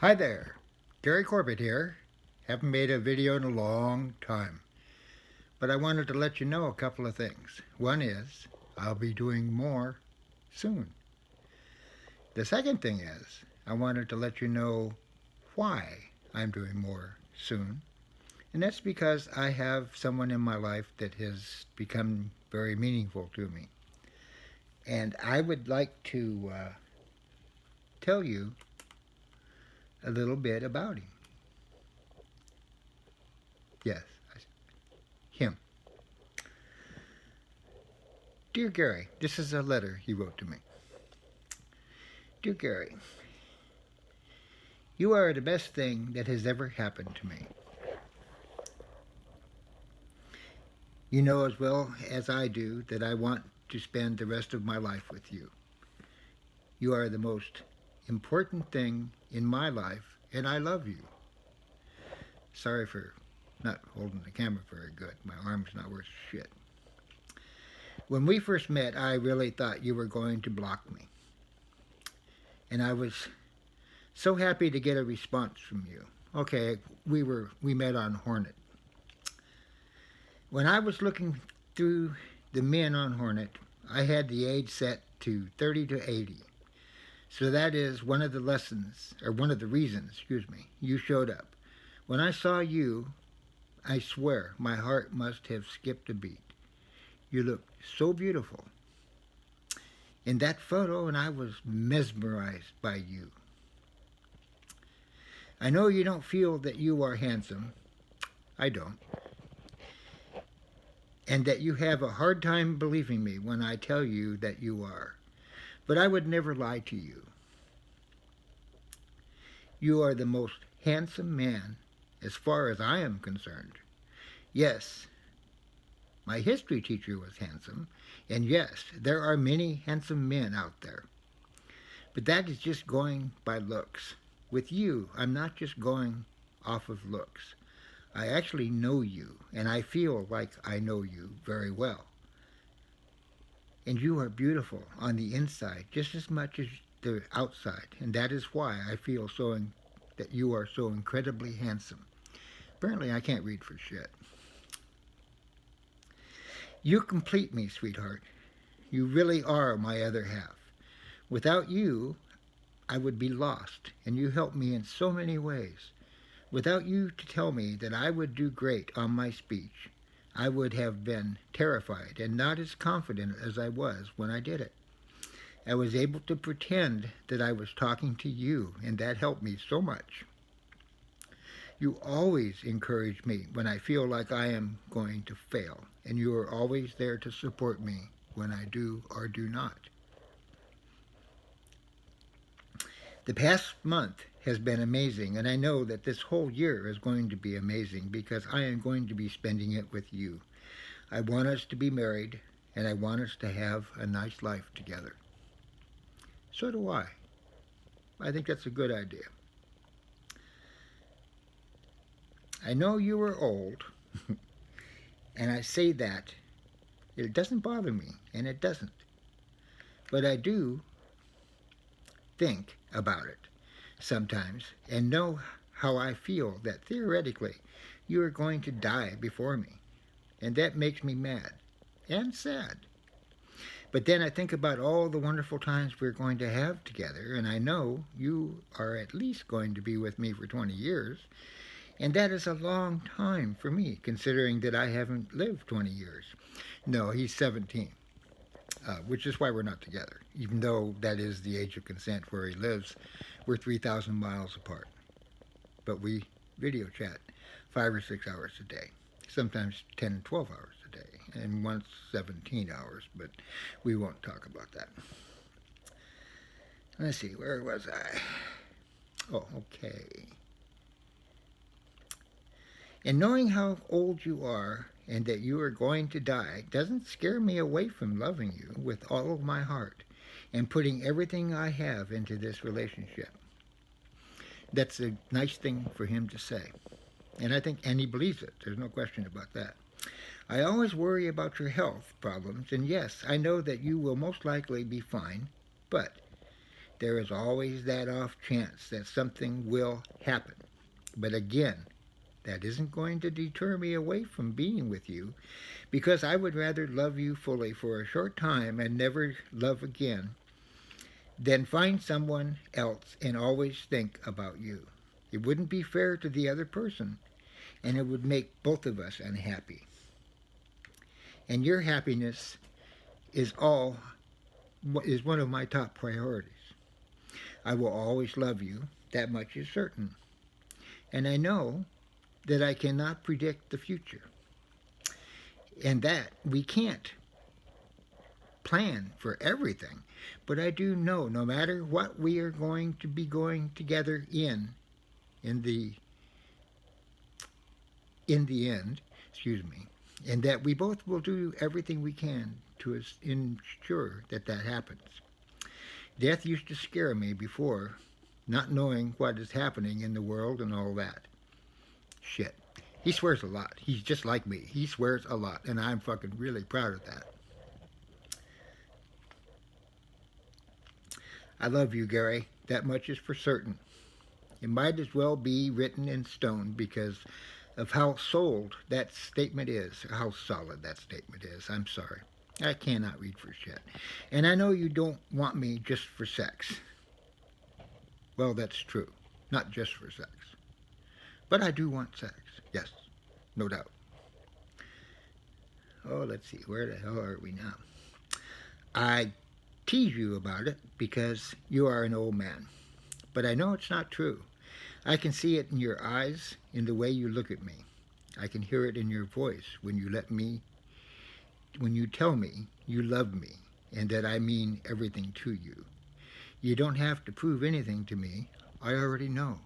Hi there, Gary Corbett here. Haven't made a video in a long time, but I wanted to let you know a couple of things. One is I'll be doing more soon. The second thing is I wanted to let you know why I'm doing more soon. And that's because I have someone in my life that has become very meaningful to me. And I would like to tell you a little bit about him. Yes, him. Dear Gary, this is a letter he wrote to me. Dear Gary, you are the best thing that has ever happened to me. You know as well as I do that I want to spend the rest of my life with you. You are the most important thing in my life, and I love you. Sorry for not holding the camera very good. My arm's not worth shit. When we first met, I really thought you were going to block me. And I was so happy to get a response from you. Okay, we met on Hornet. When I was looking through the men on Hornet, I had the age set to 30 to 80. So that is one of the lessons, or one of the reasons, you showed up. When I saw you, I swear my heart must have skipped a beat. You looked so beautiful in that photo, and I was mesmerized by you. I know you don't feel that you are handsome. I don't. And that you have a hard time believing me when I tell you that you are. But I would never lie to you. You are the most handsome man as far as I am concerned. Yes, my history teacher was handsome, and yes, there are many handsome men out there. But that is just going by looks. With you, I'm not just going off of looks. I actually know you, and I feel like I know you very well. And you are beautiful on the inside just as much as the outside, and that is why I feel that you are so incredibly handsome. Apparently, I can't read for shit. You complete me, sweetheart. You really are my other half. Without you, I would be lost, and you help me in so many ways. Without you to tell me that I would do great on my speech, I would have been terrified and not as confident as I was when I did it. I was able to pretend that I was talking to you, and that helped me so much. You always encourage me when I feel like I am going to fail, and you are always there to support me when I do or do not. The past month has been amazing, and I know that this whole year is going to be amazing because I am going to be spending it with you. I want us to be married, and I want us to have a nice life together. So do I. I think that's a good idea. I know you are old, and I say that. It doesn't bother me, and it doesn't. But I do think about it sometimes and know how I feel that theoretically you are going to die before me. And that makes me mad and sad. But then I think about all the wonderful times we're going to have together, and I know you are at least going to be with me for 20 years, and that is a long time for me, considering that I haven't lived 20 years. No, he's 17, which is why we're not together. Even though that is the age of consent where he lives, we're 3,000 miles apart. But we video chat 5 or 6 hours a day, sometimes 10 and 12 hours a day, and once 17 hours, but we won't talk about that. Let's see, where was I? Oh, okay. And knowing how old you are and that you are going to die doesn't scare me away from loving you with all of my heart and putting everything I have into this relationship. That's a nice thing for him to say. And he believes it. There's no question about that. I always worry about your health problems, and yes, I know that you will most likely be fine, but there is always that off chance that something will happen. But again, that isn't going to deter me away from being with you, because I would rather love you fully for a short time and never love again than find someone else and always think about you. It wouldn't be fair to the other person, and it would make both of us unhappy. And your happiness is all is one of my top priorities. I will always love you, that much is certain. And I know that I cannot predict the future, and that we can't plan for everything. But I do know no matter what we are going to be going together in the in the end, excuse me, and that we both will do everything we can to ensure that that happens. Death used to scare me before, not knowing what is happening in the world and all that. Shit. He swears a lot. He's just like me. He swears a lot, and I'm fucking really proud of that. I love you, Gary. That much is for certain. It might as well be written in stone because of how sold that statement is, how solid that statement is. I'm sorry. I cannot read for shit. And I know you don't want me just for sex. Well, that's true. Not just for sex. But I do want sex. Yes, no doubt. Oh, let's see. Where the hell are we now? I tease you about it because you are an old man. But I know it's not true. I can see it in your eyes, in the way you look at me. I can hear it in your voice when you tell me you love me and that I mean everything to you. You don't have to prove anything to me. I already know.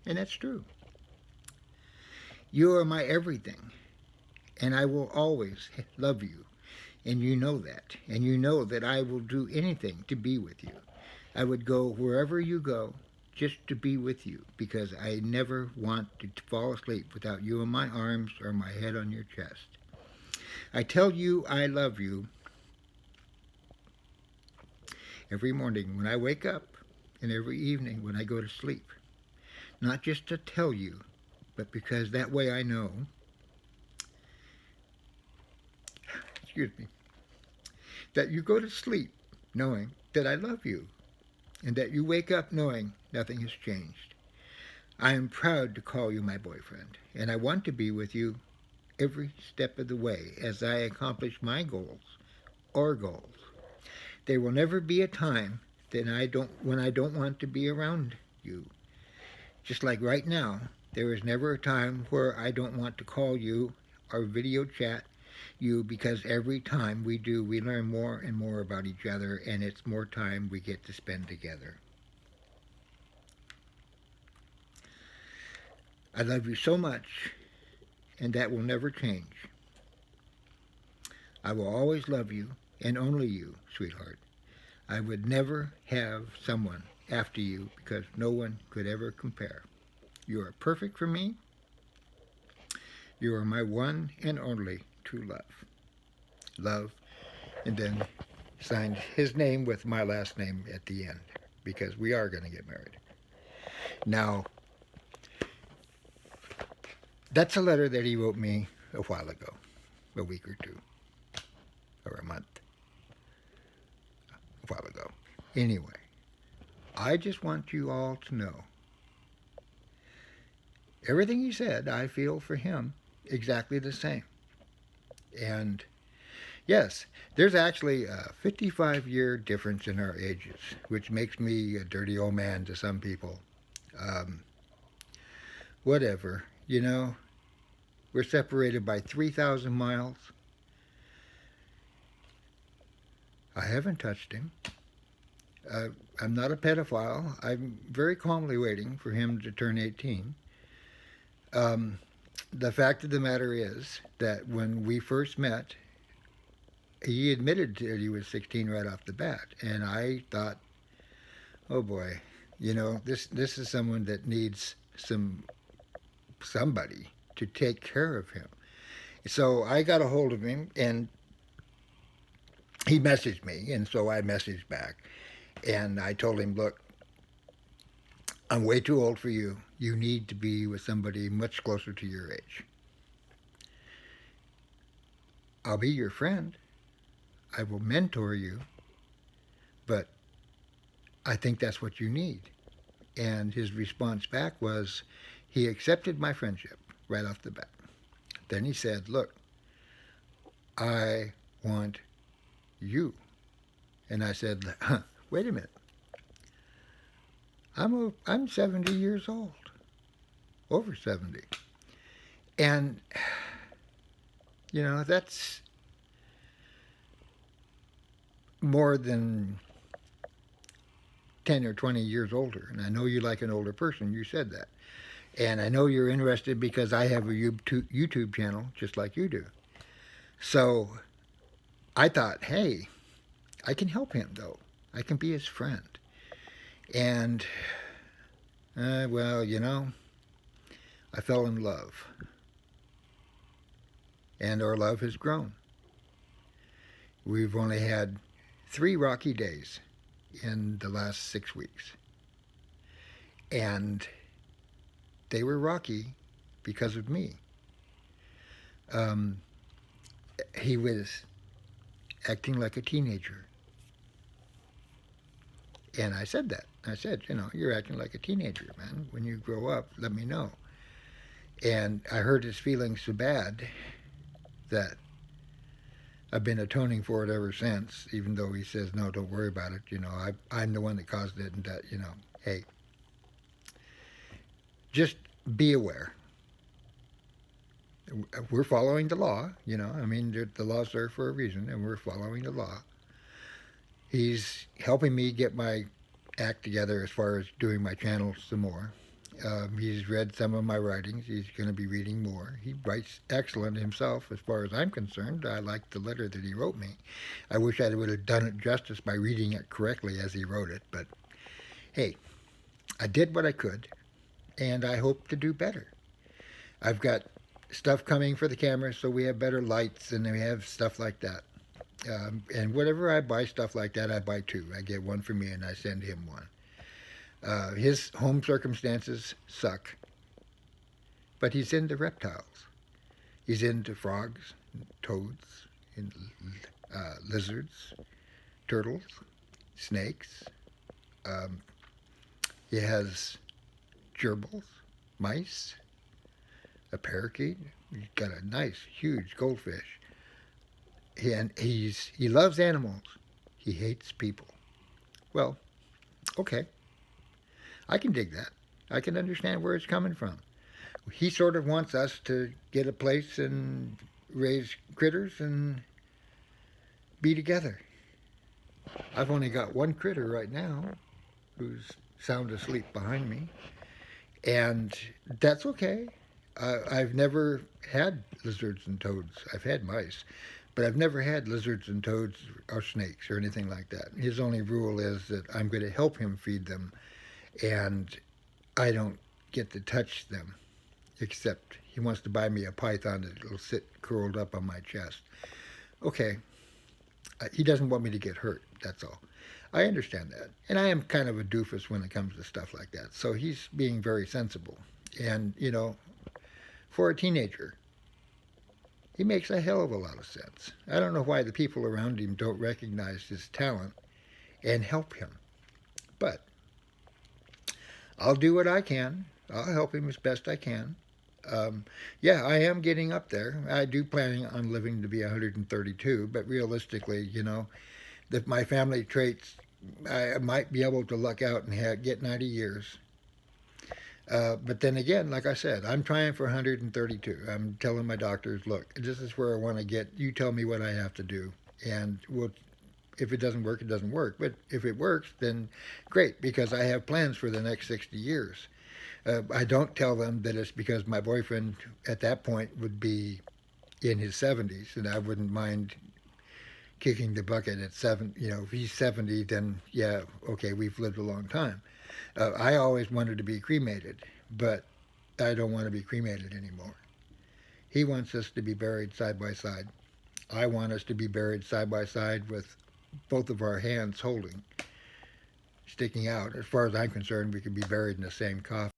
And that's true. You are my everything, and I will always love you. And you know that. And you know that I will do anything to be with you. I would go wherever you go just to be with you because I never want to fall asleep without you in my arms or my head on your chest. I tell you I love you every morning when I wake up and every evening when I go to sleep. Not just to tell you, but because that way I know, excuse me, that you go to sleep knowing that I love you and that you wake up knowing nothing has changed. I am proud to call you my boyfriend, and I want to be with you every step of the way as I accomplish my goals or goals. There will never be a time when I don't want to be around you. Just like right now, there is never a time where I don't want to call you or video chat you because every time we do, we learn more and more about each other, and it's more time we get to spend together. I love you so much, and that will never change. I will always love you, and only you, sweetheart. I would never have someone after you because no one could ever compare. You are perfect for me. You are my one and only true love. Love, and then signed his name with my last name at the end because we are going to get married. Now, that's a letter that he wrote me a while ago, a week or two, or a month, a while ago. Anyway, I just want you all to know everything he said, I feel for him exactly the same. And yes, there's actually a 55-year difference in our ages, which makes me a dirty old man to some people. Whatever, you know, we're separated by 3,000 miles. I haven't touched him. I'm not a pedophile. I'm very calmly waiting for him to turn 18. The fact of the matter is that when we first met, he admitted that he was 16 right off the bat. And I thought, oh boy, you know, this is someone that needs somebody to take care of him. So I got a hold of him, and he messaged me, and so I messaged back. And I told him, look, I'm way too old for you. You need to be with somebody much closer to your age. I'll be your friend. I will mentor you, but I think that's what you need. And his response back was he accepted my friendship right off the bat. Then he said, look, I want you. And I said, huh, wait a minute. I'm 70 years old, over 70. And, that's more than 10 or 20 years older. And I know you like an older person. You said that. And I know you're interested because I have a YouTube channel just like you do. So I thought, hey, I can help him though. I can be his friend. And, well, I fell in love. And our love has grown. We've only had 3 rocky days in the last 6 weeks. And they were rocky because of me. He was acting like a teenager. And I said that. I said, you're acting like a teenager, man. When you grow up, let me know. And I hurt his feelings so bad that I've been atoning for it ever since, even though he says, no, don't worry about it. I'm the one that caused it, and that, hey, just be aware. We're following the law, the law's there for a reason, and we're following the law. He's helping me get my act together as far as doing my channel some more. He's read some of my writings. He's going to be reading more. He writes excellent himself as far as I'm concerned. I like the letter that he wrote me. I wish I would have done it justice by reading it correctly as he wrote it. But, hey, I did what I could, and I hope to do better. I've got stuff coming for the camera, so we have better lights, and we have stuff like that. And whenever I buy stuff like that, I buy 2. I get one for me, and I send him one. His home circumstances suck, but he's into reptiles. He's into frogs, toads, and, lizards, turtles, snakes. He has gerbils, mice, a parakeet. He's got a nice, huge goldfish. He loves animals. He hates people. Well, okay. I can dig that. I can understand where it's coming from. He sort of wants us to get a place and raise critters and be together. I've only got one critter right now who's sound asleep behind me, and that's okay. I've never had lizards and toads. I've had mice, but I've never had lizards and toads or snakes or anything like that. His only rule is that I'm going to help him feed them, and I don't get to touch them, except he wants to buy me a python that will sit curled up on my chest. Okay, he doesn't want me to get hurt, that's all. I understand that. And I am kind of a doofus when it comes to stuff like that. So he's being very sensible. And, for a teenager, he makes a hell of a lot of sense. I don't know why the people around him don't recognize his talent and help him. But I'll do what I can. I'll help him as best I can. Yeah, I am getting up there. I do plan on living to be 132, but realistically, if my family traits, I might be able to luck out and get 90 years. But then again, like I said, I'm trying for 132. I'm telling my doctors, look, this is where I want to get. You tell me what I have to do, and if it doesn't work, it doesn't work. But if it works, then great, because I have plans for the next 60 years. I don't tell them that it's because my boyfriend at that point would be in his 70s, and I wouldn't mind kicking the bucket at 7. If he's 70, then yeah, okay, we've lived a long time. I always wanted to be cremated, but I don't want to be cremated anymore. He wants us to be buried side by side. I want us to be buried side by side with both of our hands holding. sticking out. As far as I'm concerned, we could be buried in the same coffin.